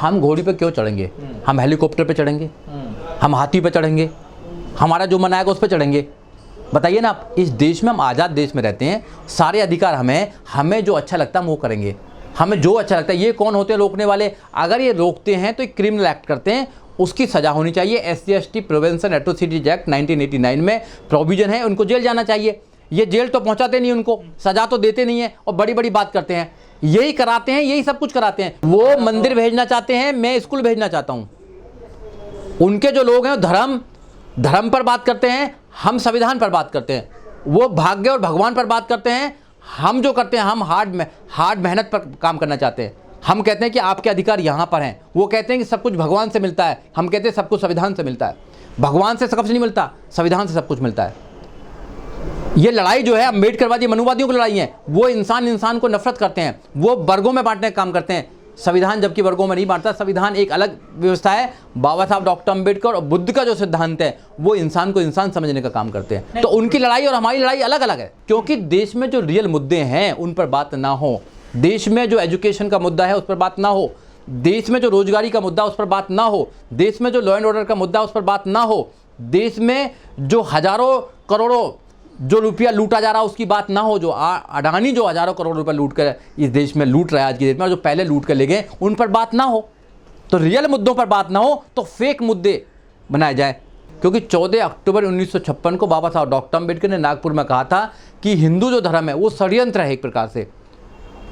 हम घोड़ी पे क्यों चढ़ेंगे? हम हेलीकॉप्टर पे चढ़ेंगे, हम हाथी पे चढ़ेंगे, हमारा जो मन आएगा उस पर चढ़ेंगे? बताइए ना आप। इस देश में हम आज़ाद देश में रहते हैं, सारे अधिकार हमें जो अच्छा लगता है हम वो करेंगे, हमें जो अच्छा लगता है। ये कौन होते हैं रोकने वाले? अगर ये रोकते हैं तो एक क्रिमिनल एक्ट करते हैं, उसकी सज़ा होनी चाहिए। SC/ST प्रिवेंशन एट्रोसिटीज एक्ट 1989 में प्रोविजन है, उनको जेल जाना चाहिए। ये जेल तो पहुंचाते नहीं, उनको सज़ा तो देते नहीं है और बड़ी बड़ी बात करते हैं। यही कराते हैं, यही सब कुछ कराते हैं। वो मंदिर भेजना चाहते हैं, मैं स्कूल भेजना चाहता हूँ। उनके जो लोग हैं धर्म पर बात करते हैं, हम संविधान पर बात करते हैं। वो भाग्य और भगवान पर बात करते हैं। हम जो करते हैं, हम हार्ड मेहनत पर काम करना चाहते हैं। हम कहते हैं कि आपके अधिकार यहाँ पर हैं, वो कहते हैं कि सब कुछ भगवान से मिलता है, हम कहते हैं सब कुछ संविधान से मिलता है। भगवान से सब कुछ नहीं मिलता, संविधान से सब कुछ मिलता है। ये लड़ाई जो है अम्बेडकरवादी मनोवादियों की लड़ाई है। वो इंसान को नफरत करते हैं, वो वर्गों में बांटने का काम करते हैं। संविधान जबकि वर्गों में नहीं बांटता, संविधान एक अलग व्यवस्था है। बाबा साहब डॉक्टर अम्बेडकर और बुद्ध का जो सिद्धांत है वो इंसान को इंसान समझने का काम करते हैं। तो उनकी लड़ाई और हमारी लड़ाई अलग अलग है, क्योंकि देश में जो रियल मुद्दे हैं उन पर बात ना हो, देश में जो एजुकेशन का मुद्दा है उस पर बात ना हो, देश में जो रोजगारी का मुद्दा उस पर बात ना हो, देश में जो लॉ एंड ऑर्डर का मुद्दा उस पर बात ना हो, देश में जो हजारों करोड़ों जो रुपया लूटा जा रहा है उसकी बात ना हो। जो अडानी जो हजारों करोड़ रुपया लूट कर इस देश में लूट रहा है आज की डेट में, और जो पहले लूट कर ले गए उन पर बात ना हो, तो रियल मुद्दों पर बात ना हो तो फेक मुद्दे बनाए जाए। क्योंकि 14 अक्टूबर 1956 को बाबा साहब डॉक्टर अम्बेडकर ने नागपुर में कहा था कि हिंदू जो धर्म है वो षड्यंत्र है एक प्रकार से,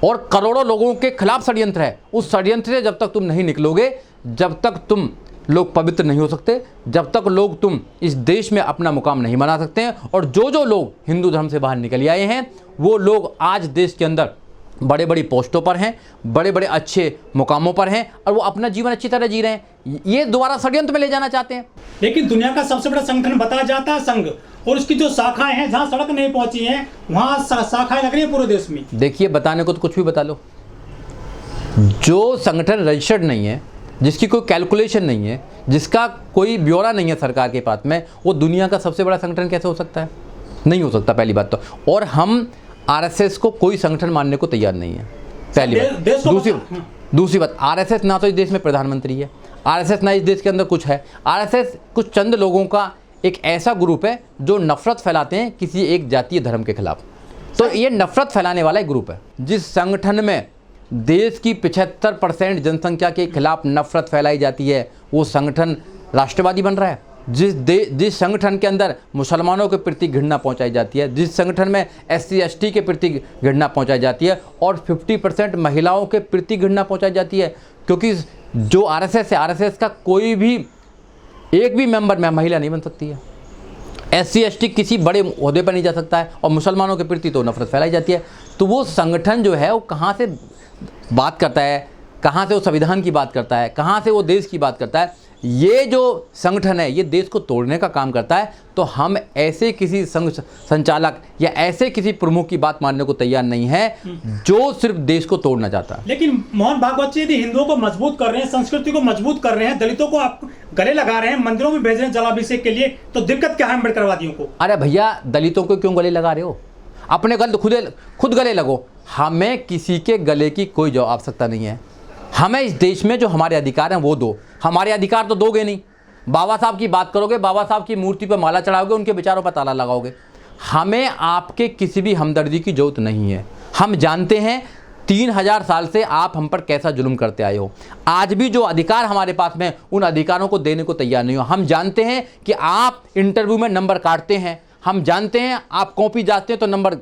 और करोड़ों लोगों के खिलाफ षड्यंत्र है। उस षड्यंत्र से जब तक तुम नहीं निकलोगे, जब तक तुम लोग पवित्र नहीं हो सकते, जब तक लोग तुम इस देश में अपना मुकाम नहीं बना सकते हैं। और जो लोग हिंदू धर्म से बाहर निकल आए हैं वो लोग आज देश के अंदर बड़े बड़ी पोस्टों पर हैं, बड़े बड़े अच्छे मुकामों पर हैं, और वो अपना जीवन अच्छी तरह जी रहे हैं। ये दोबारा षड्यंत्र में ले जाना चाहते हैं। लेकिन दुनिया का सबसे बड़ा संगठन बताया जाता है संघ, और उसकी जो शाखाएं हैं, जहां सड़क नहीं पहुंची हैं वहां शाखाएं लग रही है पूरे देश में। देखिए, बताने को तो कुछ भी बता लो। जो संगठन रजिस्टर्ड नहीं है, जिसकी कोई कैलकुलेशन नहीं है, जिसका कोई ब्यौरा नहीं है सरकार के पास में, वो दुनिया का सबसे बड़ा संगठन कैसे हो सकता है? नहीं हो सकता, पहली बात तो। और हम RSS को कोई संगठन मानने को तैयार नहीं है, पहली बात। दूसरी बात, RSS ना तो इस देश में प्रधानमंत्री है, RSS ना इस देश के अंदर कुछ है। RSS कुछ चंद लोगों का एक ऐसा ग्रुप है जो नफरत फैलाते हैं किसी एक जातीय धर्म के खिलाफ। तो ये नफरत फैलाने वाला एक ग्रुप है। जिस संगठन में देश की 75% जनसंख्या के खिलाफ नफरत फैलाई जाती है, वो संगठन राष्ट्रवादी बन रहा है। जिस संगठन के अंदर मुसलमानों के प्रति घृणा पहुंचाई जाती है, जिस संगठन में SC/ST के प्रति घृणा पहुंचाई जाती है, और 50% महिलाओं के प्रति घृणा पहुंचाई जाती है। क्योंकि जो RSS है, RSS का कोई भी एक भी मेंबर में महिला नहीं बन सकती है। SC/ST किसी बड़े ओहदे पर नहीं जा सकता है, और मुसलमानों के प्रति तो नफरत फैलाई जाती है। तो वो संगठन जो है वो कहाँ से बात करता है, कहाँ से वो संविधान की बात करता है, कहाँ से वो देश की बात करता है? ये जो संगठन है ये देश को तोड़ने का काम करता है। तो हम ऐसे किसी संघ संचालक या ऐसे किसी प्रमुख की बात मानने को तैयार नहीं है जो सिर्फ देश को तोड़ना चाहता है। लेकिन मोहन भागवत जी यदि हिंदुओं को मजबूत कर रहे हैं, संस्कृति को मजबूत कर रहे हैं, दलितों को आप गले लगा रहे हैं, मंदिरों में भेज रहे हैं जलाभिषेक के लिए, तो दिक्कत क्या है अम्बेडकरवादियों को? अरे भैया, दलितों को क्यों गले लगा रहे हो? अपने खुद गले लगो। हमें किसी के गले की कोई आवश्यकता नहीं है। हमें इस देश में जो हमारे अधिकार हैं वो दो। हमारे अधिकार तो दोगे नहीं। बाबा साहब की बात करोगे, बाबा साहब की मूर्ति पर माला चढ़ाओगे, उनके विचारों पर ताला लगाओगे। हमें आपके किसी भी हमदर्दी की जरूरत नहीं है। हम जानते हैं 3000 साल से आप हम पर कैसा जुल्म करते आए हो। आज भी जो अधिकार हमारे पास में, उन अधिकारों को देने को तैयार नहीं हो। हम जानते हैं कि आप इंटरव्यू में नंबर काटते हैं, हम जानते हैं आप कॉपी जाते हैं तो नंबर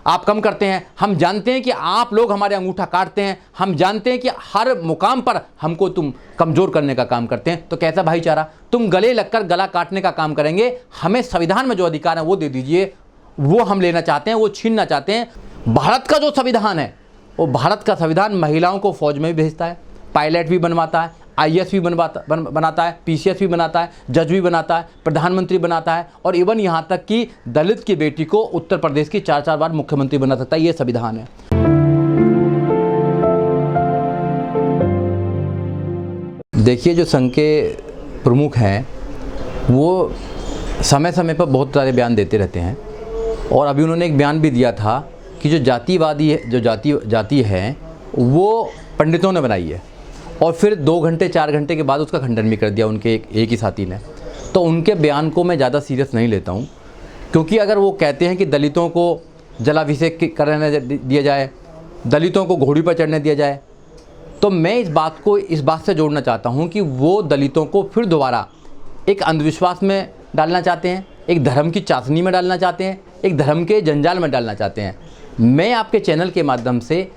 आप कम करते हैं, हम जानते हैं कि आप लोग हमारे अंगूठा काटते हैं, हम जानते हैं कि हर मुकाम पर हमको तुम कमज़ोर करने का काम करते हैं। तो कैसा भाईचारा? तुम गले लगकर गला काटने का काम करेंगे। हमें संविधान में जो अधिकार है वो दे दीजिए, वो हम लेना चाहते हैं, वो छीनना चाहते हैं। भारत का जो संविधान है, वो भारत का संविधान महिलाओं को फौज में भी भेजता है, पायलट भी बनवाता है, IAS भी बनाता है, PCS भी बनाता है, जज भी बनाता है, प्रधानमंत्री बनाता है, और इवन यहाँ तक कि दलित की बेटी को उत्तर प्रदेश की 4 बार मुख्यमंत्री बना सकता है। ये संविधान है। देखिए, जो संघ के प्रमुख हैं वो समय समय पर बहुत सारे बयान देते रहते हैं, और अभी उन्होंने एक बयान भी दिया था कि जो जाति है वो पंडितों ने बनाई है, और फिर 2 घंटे 4 घंटे के बाद उसका खंडन भी कर दिया उनके एक ही साथी ने। तो उनके बयान को मैं ज़्यादा सीरियस नहीं लेता हूँ, क्योंकि अगर वो कहते हैं कि दलितों को जलाभिषेक करने दिया जाए, दलितों को घोड़ी पर चढ़ने दिया जाए, तो मैं इस बात से जोड़ना चाहता हूँ कि वो दलितों को फिर दोबारा एक अंधविश्वास में डालना चाहते हैं, एक धर्म की चाशनी में डालना चाहते हैं, एक धर्म के जंजाल में डालना चाहते हैं। मैं आपके चैनल के माध्यम से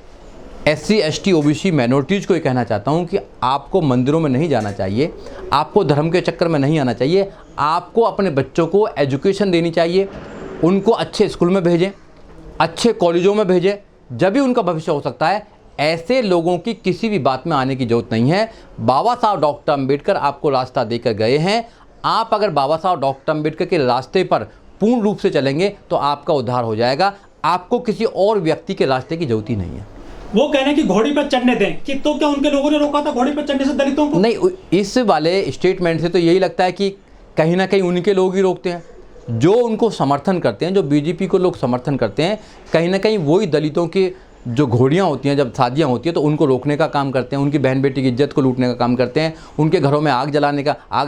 SC ST OBC माइनॉरिटीज़ को ये कहना चाहता हूँ कि आपको मंदिरों में नहीं जाना चाहिए, आपको धर्म के चक्कर में नहीं आना चाहिए, आपको अपने बच्चों को एजुकेशन देनी चाहिए, उनको अच्छे स्कूल में भेजें, अच्छे कॉलेजों में भेजें, जब भी उनका भविष्य हो सकता है। ऐसे लोगों की किसी भी बात में आने की ज़रूरत नहीं है। बाबा साहब डॉक्टर अम्बेडकर आपको रास्ता देकर गए हैं। आप अगर बाबा साहब डॉक्टर अम्बेडकर के रास्ते पर पूर्ण रूप से चलेंगे तो आपका उद्धार हो जाएगा। आपको किसी और व्यक्ति के रास्ते की जरूरत ही नहीं है। वो कह रहे हैं कि घोड़ी पर चढ़ने दें, कि तो क्या उनके लोगों ने रोका था घोड़ी पर चढ़ने से दलितों को? नहीं, इस वाले स्टेटमेंट से तो यही लगता है कि कहीं ना कहीं उनके लोग ही रोकते हैं, जो उनको समर्थन करते हैं, जो बीजेपी को लोग समर्थन करते हैं, कहीं ना कहीं वही दलितों की जो घोड़ियाँ होती हैं, जब शादियाँ होती हैं तो उनको रोकने का काम करते हैं, उनकी बहन बेटी की इज्जत को लूटने का काम करते हैं, उनके घरों में आग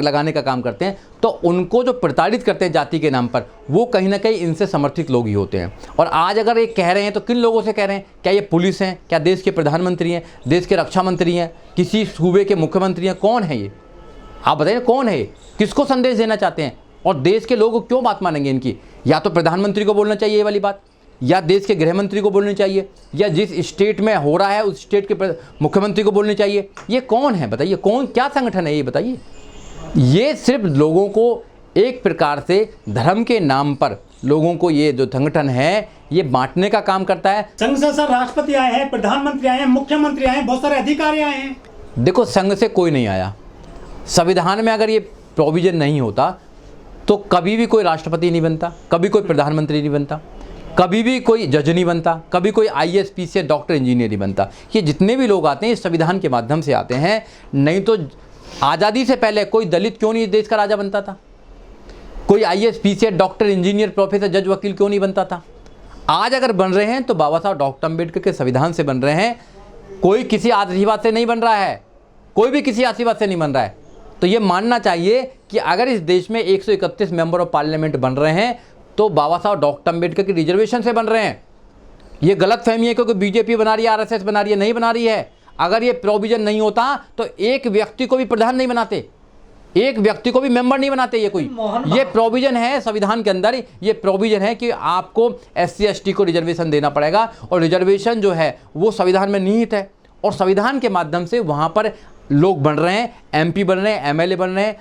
लगाने का काम करते हैं। तो उनको जो प्रताड़ित करते हैं जाति के नाम पर, वो कहीं ना कहीं इनसे समर्थित लोग ही होते हैं। और आज अगर ये कह रहे हैं तो किन लोगों से कह रहे हैं? क्या ये पुलिस हैं? क्या देश के प्रधानमंत्री हैं? देश के रक्षा मंत्री हैं? किसी सूबे के मुख्यमंत्री हैं? कौन है ये? आप बताइए कौन है? किसको संदेश देना चाहते हैं? और देश के लोग क्यों बात मानेंगे इनकी? या तो प्रधानमंत्री को बोलना चाहिए ये वाली बात, या देश के गृह मंत्री को बोलनी चाहिए, या जिस स्टेट में हो रहा है उस स्टेट के मुख्यमंत्री को बोलनी चाहिए। ये कौन है बताइए? कौन, क्या संगठन है ये बताइए? ये सिर्फ लोगों को एक प्रकार से धर्म के नाम पर लोगों को ये जो संगठन है ये बांटने का काम करता है। संघ से सर राष्ट्रपति आए हैं, प्रधानमंत्री आए हैं, मुख्यमंत्री आए हैं, बहुत सारे अधिकारी आए हैं। देखो, संघ से कोई नहीं आया। संविधान में अगर ये प्रोविजन नहीं होता तो कभी भी कोई राष्ट्रपति नहीं बनता, कभी कोई प्रधानमंत्री नहीं बनता, कभी भी कोई जज नहीं बनता, कभी कोई IAS PCS डॉक्टर इंजीनियर नहीं बनता। ये जितने भी लोग आते हैं इस संविधान के माध्यम से आते हैं। नहीं तो आज़ादी से पहले कोई दलित क्यों नहीं देश का राजा बनता था? कोई IAS PCS doctor engineer professor जज वकील क्यों नहीं बनता था? आज अगर बन रहे हैं तो बाबा साहब डॉक्टर अम्बेडकर के संविधान से बन रहे हैं। कोई किसी आशीर्वाद से नहीं बन रहा है, कोई भी किसी आशीर्वाद से नहीं बन रहा है। तो ये मानना चाहिए कि अगर इस देश में 131 मेंबर ऑफ पार्लियामेंट बन रहे हैं तो बाबा साहब डॉक्टर अम्बेडकर की रिजर्वेशन से बन रहे हैं। ये गलत फहमी है क्योंकि बीजेपी बना रही है, RSS बना रही है, नहीं बना रही है। अगर ये प्रोविजन नहीं होता तो एक व्यक्ति को भी प्रधान नहीं बनाते, एक व्यक्ति को भी मेंबर नहीं बनाते। ये प्रोविजन है संविधान के अंदर, ये प्रोविजन है कि आपको SC ST को रिजर्वेशन देना पड़ेगा। और रिजर्वेशन जो है वो संविधान में निहित है और संविधान के माध्यम से वहाँ पर लोग बन रहे हैं, MP बन रहे हैं, MLA बन रहे हैं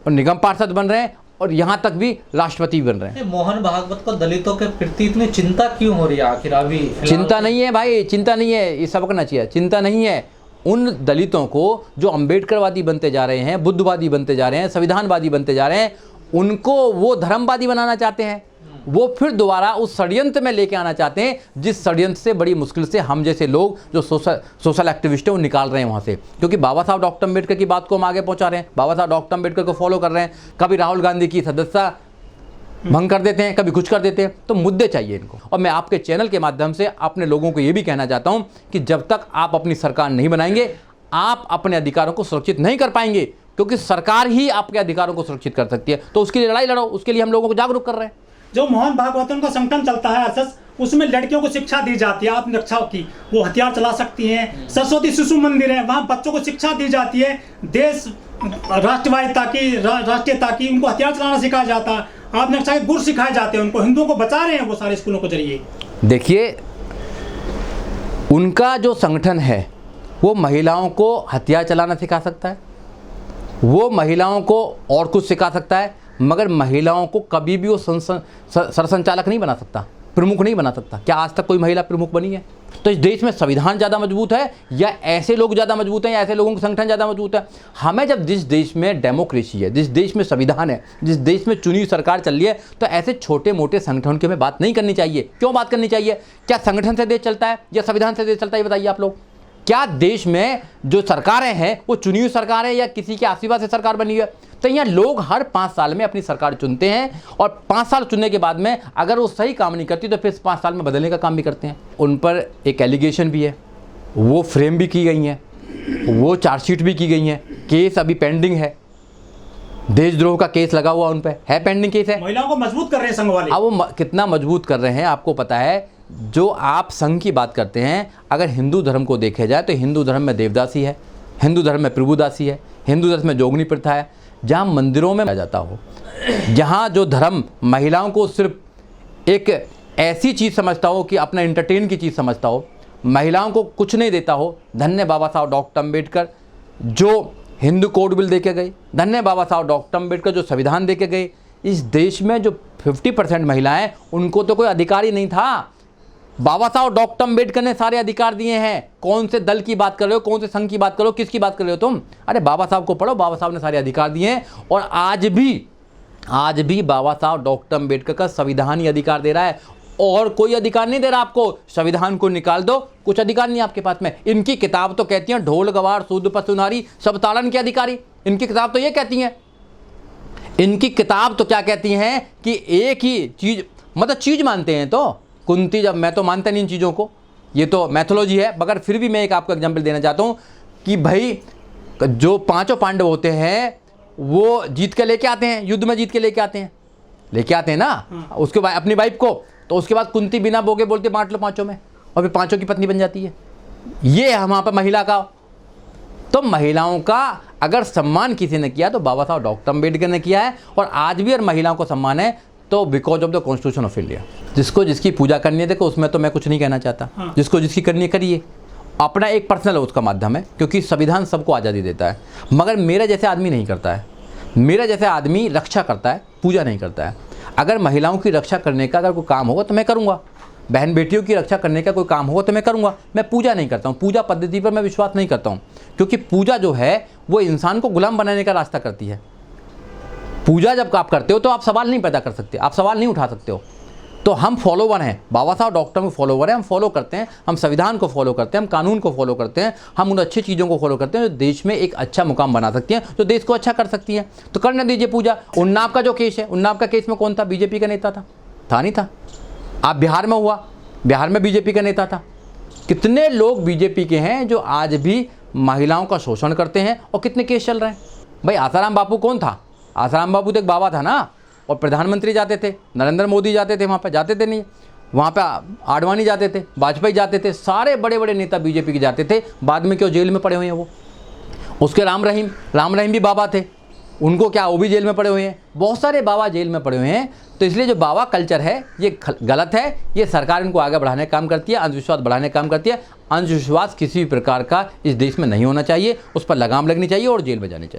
और निगम पार्षद बन रहे हैं और यहाँ तक भी राष्ट्रपति बन रहे हैं। मोहन भागवत को दलितों के प्रति इतनी चिंता क्यों हो रही है आखिर? अभी चिंता नहीं है भाई, चिंता नहीं है, ये सबकना चाहिए। चिंता नहीं है उन दलितों को जो अम्बेडकरवादी बनते जा रहे हैं, बुद्धवादी बनते जा रहे हैं, संविधानवादी बनते जा रहे हैं, उनको वो धर्मवादी बनाना चाहते हैं। वो फिर दोबारा उस षड्यंत्र में लेके आना चाहते हैं जिस षड्यंत्र से बड़ी मुश्किल से हम जैसे लोग जो सोशल एक्टिविस्ट हैं वो निकाल रहे हैं वहाँ से। क्योंकि बाबा साहब डॉक्टर अम्बेडकर की बात को हम आगे पहुँचा रहे हैं, बाबा साहब डॉक्टर अम्बेडकर को फॉलो कर रहे हैं। कभी राहुल गांधी की सदस्यता भंग कर देते हैं, कभी कुछ कर देते हैं। तो मुद्दे चाहिए इनको। और मैं आपके चैनल के माध्यम से अपने लोगों को ये भी कहना चाहता हूँ कि जब तक आप अपनी सरकार नहीं बनाएंगे आप अपने अधिकारों को सुरक्षित नहीं कर पाएंगे, क्योंकि सरकार ही आपके अधिकारों को सुरक्षित कर सकती है। तो उसके लिए लड़ाई लड़ो, उसके लिए हम लोगों को जागरूक कर रहे हैं। जो मोहन भागवतन का संगठन चलता है RSS, उसमें लड़कियों को शिक्षा दी जाती है आत्मरक्षा की, वो हथियार चला सकती हैं। सरस्वती शिशु मंदिर है, वहाँ बच्चों को शिक्षा दी जाती है, देश राष्ट्रवादिता की, राष्ट्रीयता की, उनको हथियार चलाना सिखाया जाता है, आत्मरक्षा के गुर सिखाए जाते हैं उनको। हिंदुओं को बचा रहे हैं वो सारे स्कूलों के जरिए। देखिए, उनका जो संगठन है वो महिलाओं को हथियार चलाना सिखा सकता है, वो महिलाओं को और कुछ सिखा सकता है, मगर महिलाओं को कभी भी वो सरसंचालक नहीं बना सकता, प्रमुख नहीं बना सकता। क्या आज तक कोई महिला प्रमुख बनी है? तो इस देश में संविधान ज़्यादा मजबूत है या ऐसे लोग ज़्यादा मजबूत हैं या ऐसे लोगों के संगठन ज़्यादा मजबूत है? हमें जब जिस देश में डेमोक्रेसी है, जिस देश में संविधान है, जिस देश में चुनी हुई सरकार चल रही है, तो ऐसे छोटे मोटे संगठन की हमें बात नहीं करनी चाहिए। क्यों बात करनी चाहिए? क्या संगठन से देश चलता है या संविधान से देश चलता है? ये बताइए आप लोग। क्या देश में जो सरकारें हैं वो चुनी हुई सरकार है या किसी के आशीर्वाद से सरकार बनी हुई है? तो यहाँ लोग हर 5 साल में अपनी सरकार चुनते हैं और 5 साल चुनने के बाद में अगर वो सही काम नहीं करती तो फिर 5 साल में बदलने का काम भी करते हैं। उन पर एक एलिगेशन भी है, वो फ्रेम भी की गई हैं। वो चार्जशीट भी की गई हैं, केस अभी पेंडिंग है, देशद्रोह का केस लगा हुआ उन पे है, पेंडिंग केस है। महिलाओं को मजबूत कर रहे हैं संघ वाले। अब वो कितना मजबूत कर रहे हैं आपको पता है। जो आप संघ की बात करते हैं, अगर हिंदू धर्म को देखा जाए तो हिंदू धर्म में देवदासी है, हिंदू धर्म में प्रभुदासी है, हिंदू धर्म में जोगनी प्रथा है। जहाँ मंदिरों में जाता हो, जहाँ जो धर्म महिलाओं को सिर्फ एक ऐसी चीज़ समझता हो कि अपना एंटरटेन की चीज़ समझता हो, महिलाओं को कुछ नहीं देता हो। धन्य बाबा साहब डॉक्टर अम्बेडकर जो हिंदू कोड बिल दे के गए, धन्य बाबा साहब डॉक्टर अम्बेडकर जो संविधान दे के गए। इस देश में जो 50% महिलाएं, उनको तो कोई अधिकार ही नहीं था। बाबा साहब डॉक्टर अम्बेडकर ने सारे अधिकार दिए हैं। कौन से दल की बात कर रहे हो, कौन से संघ की बात कर रहे हो, किसकी बात कर रहे हो तुम? अरे बाबा साहब को पढ़ो, बाबा साहब ने सारे अधिकार दिए हैं। और आज भी बाबा साहब डॉक्टर अम्बेडकर का संविधान ही अधिकार दे रहा है, और कोई अधिकार नहीं दे रहा आपको। संविधान को निकाल दो, कुछ अधिकार नहीं आपके पास में। इनकी किताब तो कहती है ढोल गवार सूद पशु नारी सब ताड़न के अधिकारी। इनकी किताब तो ये कहती है, इनकी किताब तो क्या कहती हैं कि एक ही चीज, मतलब चीज मानते हैं। तो कुंती, जब मैं तो मानता नहीं इन चीज़ों को, ये तो मैथोलॉजी है, मगर फिर भी मैं एक आपको एग्जाम्पल देना चाहता हूँ कि भाई जो 5 पांडव होते हैं वो जीत के लेके आते हैं, युद्ध में जीत के लेके आते हैं ना उसके बाद अपनी वाइफ को। तो उसके बाद कुंती बिना बोगे बोलते बांट लो 5 में, और फिर 5 की पत्नी बन जाती है। ये है वहाँ पर महिला का। तो महिलाओं का अगर सम्मान किसी ने किया तो बाबा साहब डॉक्टर अम्बेडकर ने किया है, और आज भी अगर महिलाओं को सम्मान है तो because of the constitution of India. जिसको जिसकी पूजा करनी है, देखो उसमें तो मैं कुछ नहीं कहना चाहता। जिसको जिसकी करनी है करिए, अपना एक पर्सनल उसका माध्यम है, क्योंकि संविधान सबको आज़ादी देता है। मगर मेरा जैसे आदमी नहीं करता है, मेरा जैसे आदमी रक्षा करता है, पूजा नहीं करता है। अगर महिलाओं की रक्षा करने का अगर कोई काम होगा तो मैं करूँगा, बहन बेटियों की रक्षा करने का कोई काम होगा तो मैं करूँगा। मैं पूजा नहीं करता हूँ, पूजा पद्धति पर मैं विश्वास नहीं करता हूँ, क्योंकि पूजा जो है वो इंसान को गुलाम बनाने का रास्ता करती है। पूजा जब आप करते हो तो आप सवाल नहीं पैदा कर सकते, आप सवाल नहीं उठा सकते हो। तो हम फॉलोवर हैं, बाबा साहब डॉक्टर के फॉलोवर हैं, हम फॉलो करते हैं, हम संविधान को फॉलो करते हैं, हम कानून को फॉलो करते हैं, हम उन अच्छी चीज़ों को फॉलो करते हैं जो देश में एक अच्छा मुकाम बना सकती हैं, जो देश को अच्छा कर सकती हैं। तो करने दीजिए पूजा। उन्नाव का जो केस है, उन्नाव का केस में कौन था? बीजेपी का नेता था नहीं था? आप बिहार में हुआ, बिहार में बीजेपी का नेता था। कितने लोग बीजेपी के हैं जो आज भी महिलाओं का शोषण करते हैं, और कितने केस चल रहे हैं। भाई आसाराम बापू कौन था? आसाराम बापू तो एक बाबा था ना, और प्रधानमंत्री जाते थे, नरेंद्र मोदी जाते थे वहाँ पे, जाते थे नहीं? वहाँ पे आडवाणी जाते थे, वाजपेयी जाते थे, सारे बड़े बड़े नेता बीजेपी के जाते थे। बाद में क्यों जेल में पड़े हुए हैं वो? उसके राम रहीम भी बाबा थे, उनको क्या वो भी जेल में पड़े हुए हैं? बहुत सारे बाबा जेल में पड़े हुए हैं। तो इसलिए जो बाबा कल्चर है ये गलत है। ये सरकार इनको आगे बढ़ाने का काम करती है, अंधविश्वास बढ़ाने का काम करती है। अंधविश्वास किसी भी प्रकार का इस देश में नहीं होना चाहिए, उस पर लगाम लगनी चाहिए और जेल में जानी चाहिए।